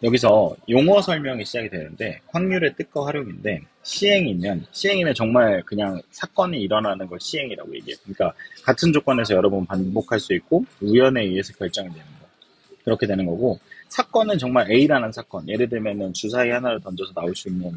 여기서 용어 설명이 시작이 되는데 확률의 뜻과 활용인데 시행이면 정말 그냥 사건이 일어나는 걸 시행이라고 얘기해요. 그러니까 같은 조건에서 여러 번 반복할 수 있고 우연에 의해서 결정이 되는 거. 그렇게 되는 거고 사건은 정말 A라는 사건. 예를 들면은 주사위 하나를 던져서 나올 수 있는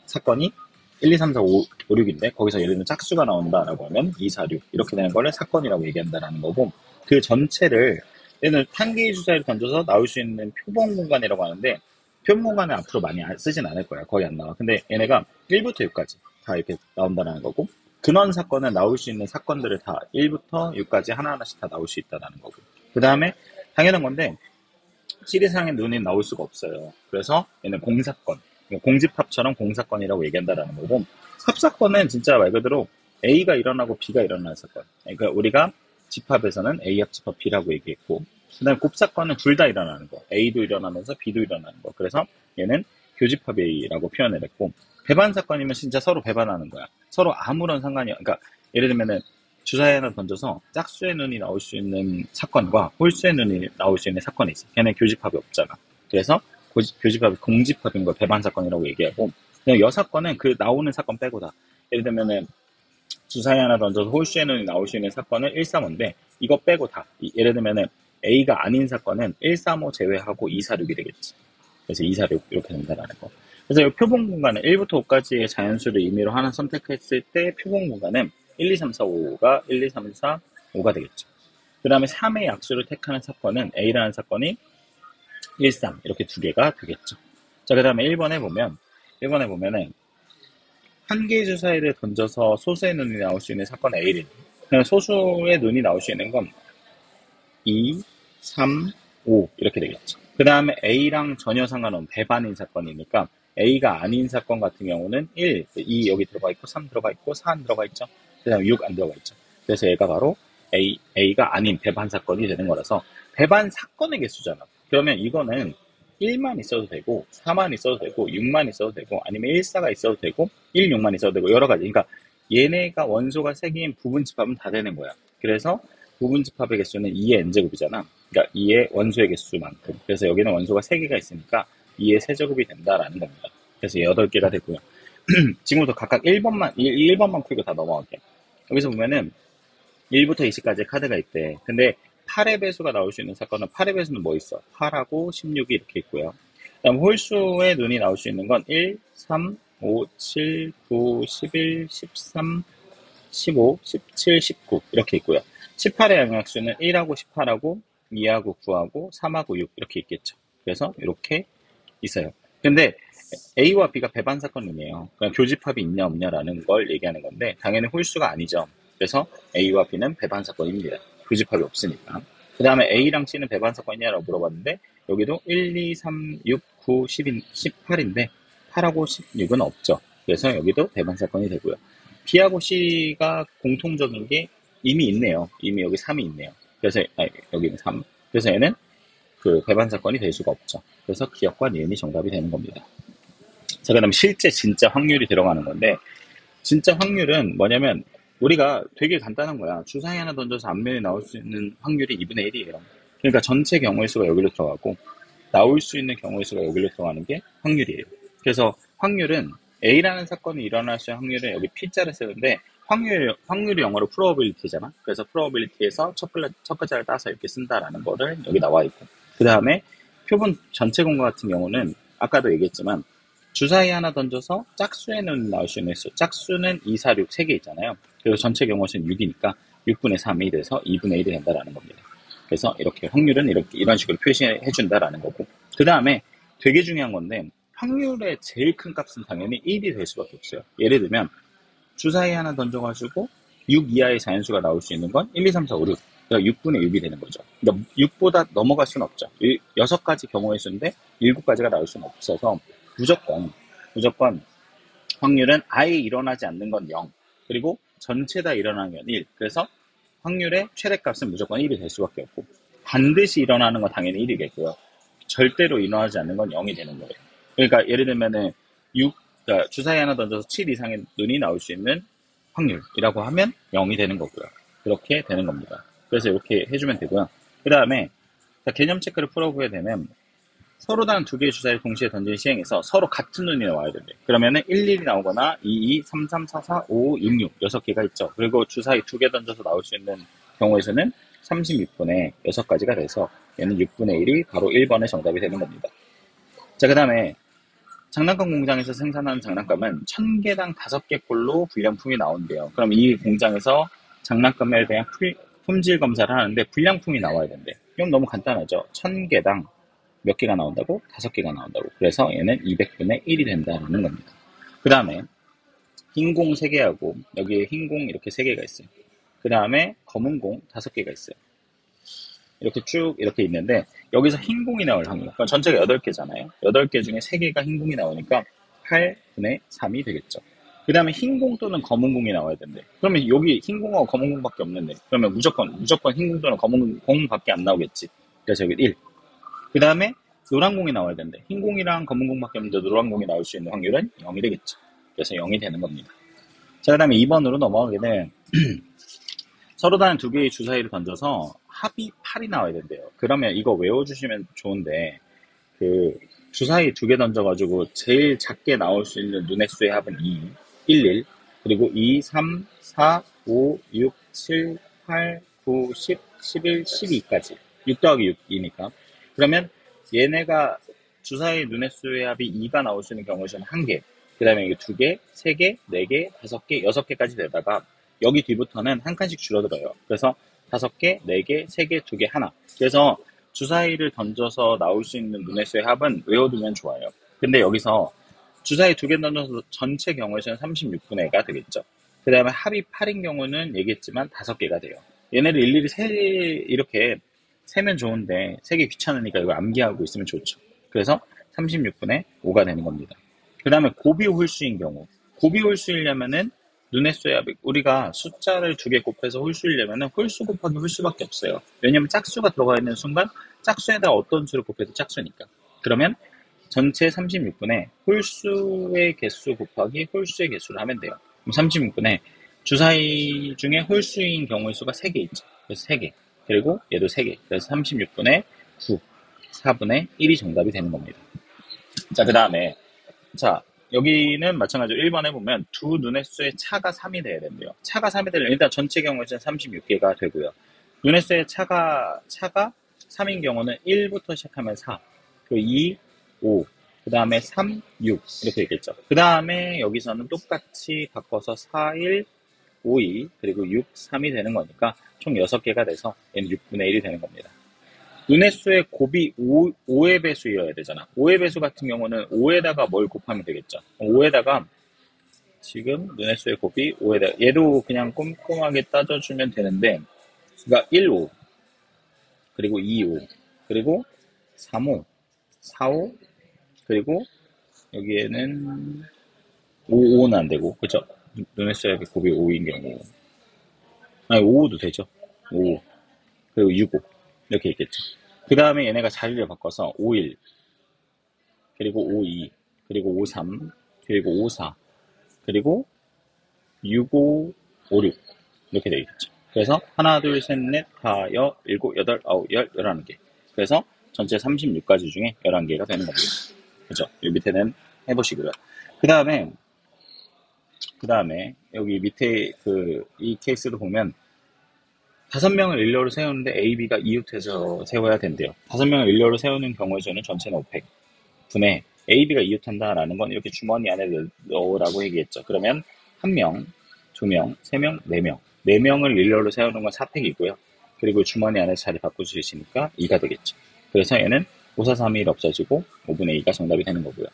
사건이 1, 2, 3, 4, 5, 6인데 거기서 예를 들면 짝수가 나온다라고 하면 2, 4, 6 이렇게 되는 거를 사건이라고 얘기한다라는 거고 그 전체를 얘는 한 개의 주사위를 던져서 나올 수 있는 표본 공간이라고 하는데 표본 공간은 앞으로 많이 쓰진 않을 거야. 거의 안 나와. 근데 얘네가 1부터 6까지 다 이렇게 나온다는 거고 근원 사건은 나올 수 있는 사건들을 다 1부터 6까지 하나하나씩 다 나올 수 있다는 거고 그 다음에 당연한 건데 시리상의 눈이 나올 수가 없어요. 그래서 얘는 공사건, 공집합처럼 공사건이라고 얘기한다라는 거고 합사건은 진짜 말 그대로 A가 일어나고 B가 일어나는 사건. 그러니까 우리가 집합에서는 A 합집합 B라고 얘기했고 그다음에 곱사건은 둘 다 일어나는 거. A도 일어나면서 B도 일어나는 거. 그래서 얘는 교집합 A라고 표현을 했고 배반사건이면 진짜 서로 배반하는 거야. 서로 아무런 상관이 그러니까 예를 들면은 주사위 하나 던져서 짝수의 눈이 나올 수 있는 사건과 홀수의 눈이 나올 수 있는 사건이 있어. 걔네 교집합이 없잖아. 그래서 교집합이 공집합인 걸 배반사건이라고 얘기하고 그냥 여사건은 그 나오는 사건 빼고 다. 예를 들면은 주사위 하나 던져서 홀수의 눈이 나올 수 있는 사건은 1, 3, 5인데 이거 빼고 다. 예를 들면은 A가 아닌 사건은 1, 3, 5 제외하고 2, 4, 6이 되겠지. 그래서 2, 4, 6 이렇게 된다는 거. 그래서 이 표본 공간은 1부터 5까지의 자연수를 임의로 하나 선택했을 때 표본 공간은 1, 2, 3, 4, 5가 1, 2, 3, 4, 5가 되겠죠. 그 다음에 3의 약수를 택하는 사건은 A라는 사건이 1, 3 이렇게 두 개가 되겠죠. 자, 그 다음에 1번에 보면은 한 개의 주사위를 던져서 소수의 눈이 나올 수 있는 사건은 A를 소수의 눈이 나올 수 있는 건 2, 3, 5 이렇게 되겠죠. 그 다음에 A랑 전혀 상관없는 배반인 사건이니까 A가 아닌 사건 같은 경우는 1, 2 여기 들어가 있고 3 들어가 있고 4 안 들어가 있죠. 그 다음에 6 안 들어가 있죠. 그래서 얘가 바로 A가 아닌 배반 사건이 되는 거라서 배반 사건의 개수잖아. 그러면 이거는 1만 있어도 되고 4만 있어도 되고 6만 있어도 되고 아니면 1, 4가 있어도 되고 1, 6만 있어도 되고 여러 가지. 그러니까 얘네가 원소가 3개인 부분집합은 다 되는 거야. 그래서 부분집합의 개수는 2의 n제곱이잖아. 그러니까 2의 원소의 개수만큼. 그래서 여기는 원소가 3개가 있으니까 2의 세제곱이 된다라는 겁니다. 그래서 8개가 되고요. 지금부터 각각 1번만 풀고 다 넘어갈게요. 여기서 보면은 1부터 20까지 카드가 있대. 근데 8의 배수가 나올 수 있는 사건은 8의 배수는 뭐 있어? 8하고 16이 이렇게 있고요. 그다음 홀수의 눈이 나올 수 있는 건 1, 3, 5, 7, 9, 11, 13, 15, 17, 19 이렇게 있고요. 18의 양약수는 1하고 18하고 2하고 9하고 3하고 6 이렇게 있겠죠. 그래서 이렇게 있어요. 근데 A와 B가 배반 사건이네요. 그냥 교집합이 있냐 없냐라는 걸 얘기하는 건데 당연히 홀수가 아니죠. 그래서 A와 B는 배반 사건입니다. 교집합이 없으니까. 그 다음에 A랑 C는 배반 사건이냐라고 물어봤는데 여기도 1, 2, 3, 6, 9, 18인데 8하고 16은 없죠. 그래서 여기도 배반 사건이 되고요. B하고 C가 공통적인 게 이미 있네요. 이미 여기 3이 있네요. 그래서 여기는 3. 그래서 얘는 그 배반 사건이 될 수가 없죠. 그래서 기억과 니은이 정답이 되는 겁니다. 자, 그다음 실제 진짜 확률이 들어가는 건데 진짜 확률은 뭐냐면 우리가 되게 간단한 거야. 주사위 하나 던져서 앞면에 나올 수 있는 확률이 2분의 1이에요. 그러니까 전체 경우의 수가 여기로 들어가고 나올 수 있는 경우의 수가 여기로 들어가는 게 확률이에요. 그래서 확률은 A라는 사건이 일어날 수 있는 확률은 여기 P자를 쓰는데 확률이 영어로 probability잖아. 그래서 probability에서 첫 글자를 따서 이렇게 쓴다라는 거를 여기 나와 있고 그 다음에 표본 전체 공간 같은 경우는 아까도 얘기했지만 주사위 하나 던져서 짝수에는 나올 수 있는 수. 짝수는 2, 4, 6, 3개 있잖아요. 그리고 전체 경우수는 6이니까 6분의 3이 돼서 2분의 1이 된다라는 겁니다. 그래서 이렇게 확률은 이런 식으로 표시해 준다라는 거고. 그 다음에 되게 중요한 건데 확률의 제일 큰 값은 당연히 1이 될 수밖에 없어요. 예를 들면 주사위 하나 던져가지고 6 이하의 자연수가 나올 수 있는 건 1, 2, 3, 4, 5, 6. 그러니까 6분의 6이 되는 거죠. 그러니까 6보다 넘어갈 수는 없죠. 6가지 경우의 수인데 7가지가 나올 수는 없어서 무조건 확률은 아예 일어나지 않는 건 0. 그리고 전체 다 일어나는 건 1. 그래서 확률의 최대값은 무조건 1이 될 수밖에 없고 반드시 일어나는 건 당연히 1이겠고요. 절대로 일어나지 않는 건 0이 되는 거예요. 그러니까 예를 들면은 그러니까 주사위 하나 던져서 7 이상의 눈이 나올 수 있는 확률이라고 하면 0이 되는 거고요. 그렇게 되는 겁니다. 그래서 이렇게 해주면 되고요. 그 다음에 개념 체크를 풀어보게 되면 서로 다른 두 개의 주사위를 동시에 던진 시행에서 서로 같은 눈이 나와야 된대. 그러면은 11이 나오거나 22, 33, 44, 55, 66, 6개가 있죠. 그리고 주사위 두 개 던져서 나올 수 있는 경우에서는 36분의 6가지가 돼서 얘는 6분의 1이 바로 1번의 정답이 되는 겁니다. 자, 그 다음에 장난감 공장에서 생산하는 장난감은 1000개당 5개 꼴로 불량품이 나온대요. 그럼 이 공장에서 장난감에 대한 품질 검사를 하는데 불량품이 나와야 된대. 이건 너무 간단하죠. 1000개당 몇 개가 나온다고? 5개가 나온다고. 그래서 얘는 200분의 1이 된다는 겁니다. 그 다음에 흰 공 3개하고 여기에 흰 공 이렇게 3개가 있어요. 그 다음에 검은 공 5개가 있어요. 이렇게 쭉 이렇게 있는데 여기서 흰 공이 나올 확률. 그럼 전체가 8개잖아요. 8개 중에 3개가 흰 공이 나오니까 8분의 3이 되겠죠. 그 다음에 흰 공 또는 검은 공이 나와야 된대. 그러면 여기 흰 공하고 검은 공밖에 없는데 그러면 무조건 흰 공 또는 검은 공밖에 안 나오겠지. 그래서 여기 1. 그 다음에 노란 공이 나와야 된대. 흰 공이랑 검은 공밖에 없는데 노란 공이 나올 수 있는 확률은 0이 되겠죠. 그래서 0이 되는 겁니다. 자, 그 다음에 2번으로 넘어가게 되면 서로 다른 두 개의 주사위를 던져서 합이 8이 나와야 된대요. 그러면 이거 외워주시면 좋은데 그 주사위 2개 던져가지고 제일 작게 나올 수 있는 눈의 수의 합은 2, 1, 그리고 2, 3, 4, 5, 6, 7, 8, 9, 10, 11, 12까지 6 더하기 6이니까 그러면 얘네가 주사위 눈의 수의 합이 2가 나올 수 있는 경우에는 1개, 그 다음에 이게 2개, 3개, 4개, 5개, 6개까지 되다가 여기 뒤부터는 한 칸씩 줄어들어요. 그래서 5개, 4개, 3개, 2개, 하나. 그래서 주사위를 던져서 나올 수 있는 눈의 수의 합은 외워두면 좋아요. 근데 여기서 주사위 2개 던져서 전체 경우에서는 36분의 1가 되겠죠. 그 다음에 합이 8인 경우는 얘기했지만 5개가 돼요. 얘네를 일일이 이렇게 세면 좋은데 세기 귀찮으니까 이거 암기하고 있으면 좋죠. 그래서 36분의 5가 되는 겁니다. 그 다음에 고비 홀수인 경우. 고비 홀수이려면은 눈의 수의 합이 우리가 숫자를 2개 곱해서 홀수이려면은 홀수 곱하기 홀수밖에 없어요. 왜냐면 짝수가 들어가 있는 순간 짝수에다가 어떤 수를 곱해도 짝수니까. 그러면 전체 36분의 홀수의 개수 곱하기 홀수의 개수를 하면 돼요. 그럼 36분의 주사위 중에 홀수인 경우의 수가 3개 있죠. 그래서 3개. 그리고 얘도 3개. 그래서 36분의 9, 4분의 1이 정답이 되는 겁니다. 자, 그 다음에 자, 여기는 마찬가지로 1번에 보면 두 눈의 수의 차가 3이 돼야 된대요. 차가 3이 되려면 일단 전체 경우에는 36개가 되고요. 눈의 수의 차가 3인 경우는 1부터 시작하면 4, 그 2, 5, 그 다음에 3, 6 이렇게 있겠죠. 그 다음에 여기서는 똑같이 바꿔서 4, 1, 5, 2, 그리고 6, 3이 되는 거니까 총 6개가 돼서 얘는 6분의 1이 되는 겁니다. 눈의 수의 곱이 5의 배수여야 되잖아. 5의 배수 같은 경우는 5에다가 뭘 곱하면 되겠죠. 5에다가 지금 눈의 수의 곱이 5에다가 얘도 그냥 꼼꼼하게 따져주면 되는데 그러니까 1, 5 그리고 2, 5 그리고 3, 5 4, 5 그리고 여기에는 5, 5는 안 되고 그죠? 눈의 수의 곱이 5인 경우 아니 5도 되죠. 5 그리고 6, 5 이렇게 있겠죠. 그 다음에 얘네가 자리를 바꿔서 51, 그리고 52, 그리고 53, 그리고 54, 그리고 65, 56 이렇게 되겠죠. 그래서 하나, 둘, 셋, 넷, 다, 여, 일곱, 여덟, 아홉, 열, 11개. 그래서 전체 36가지 중에 11개가 되는 겁니다. 그죠? 이 밑에는 해보시고요. 그 다음에 여기 밑에 이 케이스도 보면 5명을 일렬로 세우는데 A, B가 이웃해서 세워야 된대요. 5명을 일렬로 세우는 경우에는 전체는 500 분의 A, B가 이웃한다라는 건 이렇게 주머니 안에 넣으라고 얘기했죠. 그러면 1명, 2명, 3명, 4명. 4명을 일렬로 세우는 건 4팩이고요. 그리고 주머니 안에 자리 바꿔주시니까 2가 되겠죠. 그래서 얘는 5, 4, 3, 1 없어지고 5분의 2가 정답이 되는 거고요.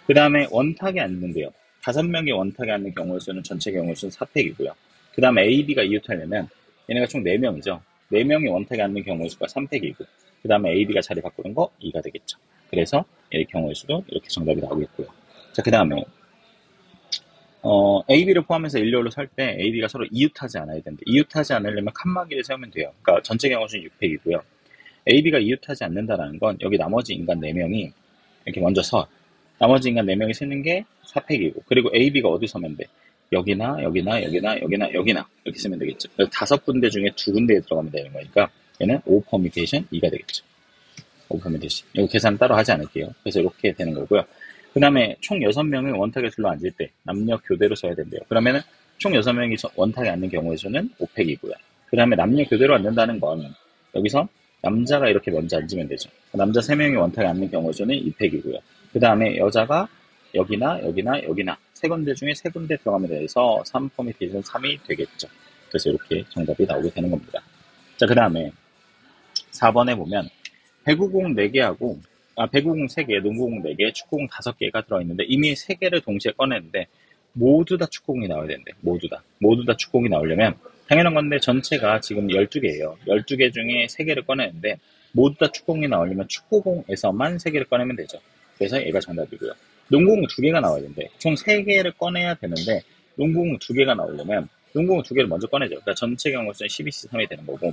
그 다음에 원탁이 앉는데요. 5명이 원탁에 앉는 경우의 수는 전체 경우의 수는 4팩이고요. 그 다음에 A, B가 이웃하려면 얘네가 총 4명이죠. 4명이 원탁에 앉는 경우의 수가 3팩이고 그 다음에 A, B가 자리 바꾸는 거 2가 되겠죠. 그래서 이 경우의 수도 이렇게 정답이 나오겠고요. 자, 그 다음에 A, B를 포함해서 일렬로 설 때 A, B가 서로 이웃하지 않아야 되는데 이웃하지 않으려면 칸막이를 세우면 돼요. 그러니까 전체 경우 수는 6팩이고요. A, B가 이웃하지 않는다라는 건 여기 나머지 인간 4명이 이렇게 먼저 나머지 인간 4명이 쓰는 게 4팩이고 그리고 A, B가 어디 서면 돼? 여기나 여기나 여기나 여기나 여기나 이렇게 쓰면 되겠죠. 그래서 5군데 중에 2군데에 들어가면 되는 거니까 얘는 5 퍼미테이션 2가 되겠죠. 5%씩. 이거 계산 따로 하지 않을게요. 그래서 이렇게 되는 거고요. 그 다음에 총 6명이 원탁에 둘러 앉을 때 남녀 교대로 써야 된대요. 그러면은 총 6명이 원탁에 앉는 경우의 수는 5팩이고요. 그 다음에 남녀 교대로 앉는다는 건 여기서 남자가 이렇게 먼저 앉으면 되죠. 남자 3명이 원탁에 앉는 경우의 수는 2팩이고요. 그 다음에 여자가 여기나 여기나 여기나 세 군데 중에 세 군데 들어가면 돼서 3 퍼미테이션 3이 되겠죠. 그래서 이렇게 정답이 나오게 되는 겁니다. 자, 그 다음에 4번에 보면 배구공 4개하고 배구공 3개, 농구공 4개, 축구공 5개가 들어있는데 이미 3개를 동시에 꺼냈는데 모두 다 축구공이 나와야 되는데 모두 다 축구공이 나오려면 당연한 건데 전체가 지금 12개예요. 12개 중에 3개를 꺼내는데 모두 다 축구공이 나오려면 축구공에서만 3개를 꺼내면 되죠. 그래서 얘가 정답이고요. 농구공 2개가 나와야 되는데 총 3개를 꺼내야 되는데 농구공 2개가 나오려면 농구공 2개를 먼저 꺼내죠. 그러니까 전체 경우수는 12C3이 되는 거고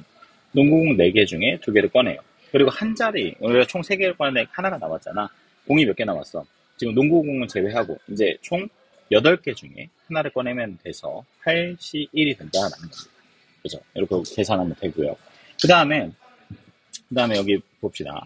농구공 4개 중에 2개를 꺼내요. 그리고 한 자리, 우리가 총 3개를 꺼내는데 하나가 남았잖아. 공이 몇 개 남았어? 지금 농구공은 제외하고 이제 총 8개 중에 하나를 꺼내면 돼서 8C1이 된다라는 겁니다. 그죠? 이렇게 계산하면 되고요. 그 다음에 여기 봅시다.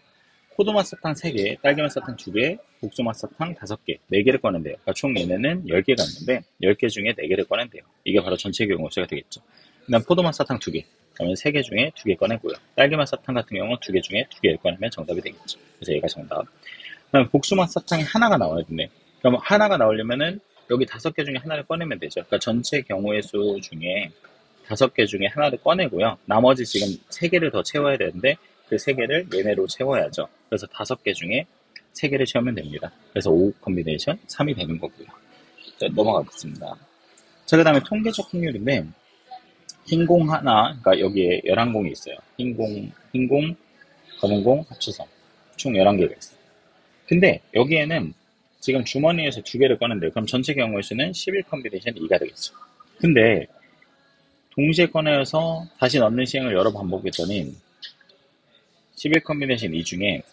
포도맛 사탕 3개, 딸기맛 사탕 2개, 복숭아맛 사탕 5개, 4개를 꺼낸대요. 그러니까 총 얘네는 10개가 있는데 10개 중에 4개를 꺼낸대요. 이게 바로 전체 경우수가 되겠죠. 그 다음 포도맛 사탕 2개, 그러면 3개 중에 2개 꺼내고요. 딸기맛 사탕 같은 경우는 2개 중에 2개를 꺼내면 정답이 되겠죠. 그래서 얘가 정답. 그 다음 복숭아맛 사탕이 하나가 나와야 되네. 그럼 하나가 나오려면은 여기 5개 중에 하나를 꺼내면 되죠. 그러니까 전체 경우의 수 중에 5개 중에 하나를 꺼내고요. 나머지 지금 3개를 더 채워야 되는데 그 3개를 얘네로 채워야죠. 그래서 5개 중에 3개를 채우면 됩니다. 그래서 5 컨비네이션 3이 되는 거고요. 자, 넘어가겠습니다. 자, 그 다음에 통계적 확률인데 흰 공 하나, 그러니까 여기에 11공이 있어요. 흰 공, 검은 공 합쳐서 총 11개가 있어요. 근데 여기에는 지금 주머니에서 2개를 꺼낸대요. 그럼 전체 경우의 수는 11 컨비네이션 2가 되겠죠. 근데 동시에 꺼내서 다시 넣는 시행을 여러 번 반복했더니 11 컨비네이션 2 중에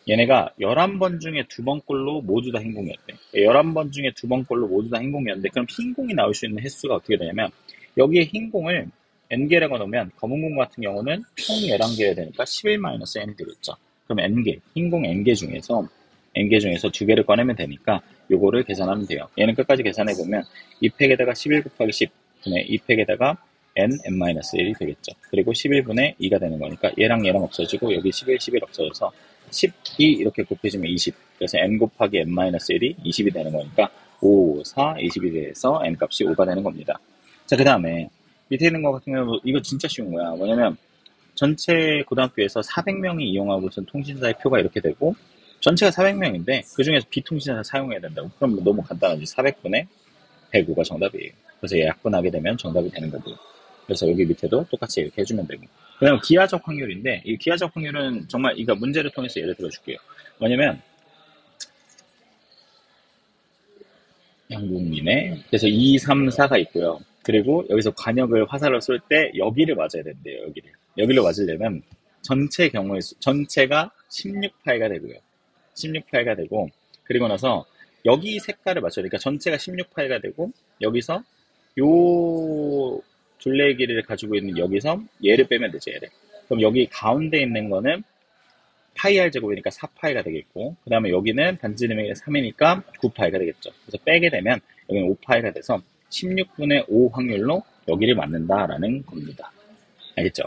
얘네가 11번 중에 2번 꼴로 모두 다 흰공이었대. 11번 중에 2번 꼴로 모두 다 흰공이었는데 그럼 흰공이 나올 수 있는 횟수가 어떻게 되냐면 여기에 흰공을 n개라고 놓으면 검은 공 같은 경우는 총 11개여야 되니까 11-n이 되겠죠. 그럼 n개, 흰공 n개 중에서 2개를 꺼내면 되니까 요거를 계산하면 돼요. 얘는 끝까지 계산해보면 2팩에다가 11 곱하기 10 분의 2팩에다가 n-1이 되겠죠. 그리고 11분의 2가 되는 거니까 얘랑 없어지고 여기 11 없어져서 12 이렇게 곱해주면 20. 그래서 n 곱하기 n-1이 20이 되는 거니까 5, 4, 20이 돼서 n 값이 5가 되는 겁니다. 자, 그 다음에 밑에 있는 거 같은 경우는 이거 진짜 쉬운 거야. 뭐냐면 전체 고등학교에서 400명이 이용하고 있는 통신사의 표가 이렇게 되고 전체가 400명인데 그 중에서 비통신사 사용해야 된다고. 그럼 너무 간단하지. 400분의 105가 정답이에요. 그래서 약분하게 되면 정답이 되는 거고요. 그래서 여기 밑에도 똑같이 이렇게 해주면 되고. 그 다음 기하적 확률인데 이 기하적 확률은 정말 이거 문제를 통해서 예를 들어줄게요. 뭐냐면 영국민의 그래서 2, 3, 4가 있고요. 그리고 여기서 관역을 화살로 쏠 때 여기를 맞아야 된대요. 여기를 맞으려면 전체가 16파이가 되고요. 16파이가 되고 그리고 나서 여기 색깔을 맞춰야 되니까 전체가 16파이가 되고 여기서 요 둘레길이를 가지고 있는 여기서 얘를 빼면 되죠. 얘를. 그럼 여기 가운데 있는 거는 파이 r 제곱이니까 4파이가 되겠고 그 다음에 여기는 반지름이 3이니까 9파이가 되겠죠. 그래서 빼게 되면 여기는 5파이가 돼서 16분의 5 확률로 여기를 맞는다라는 겁니다. 알겠죠?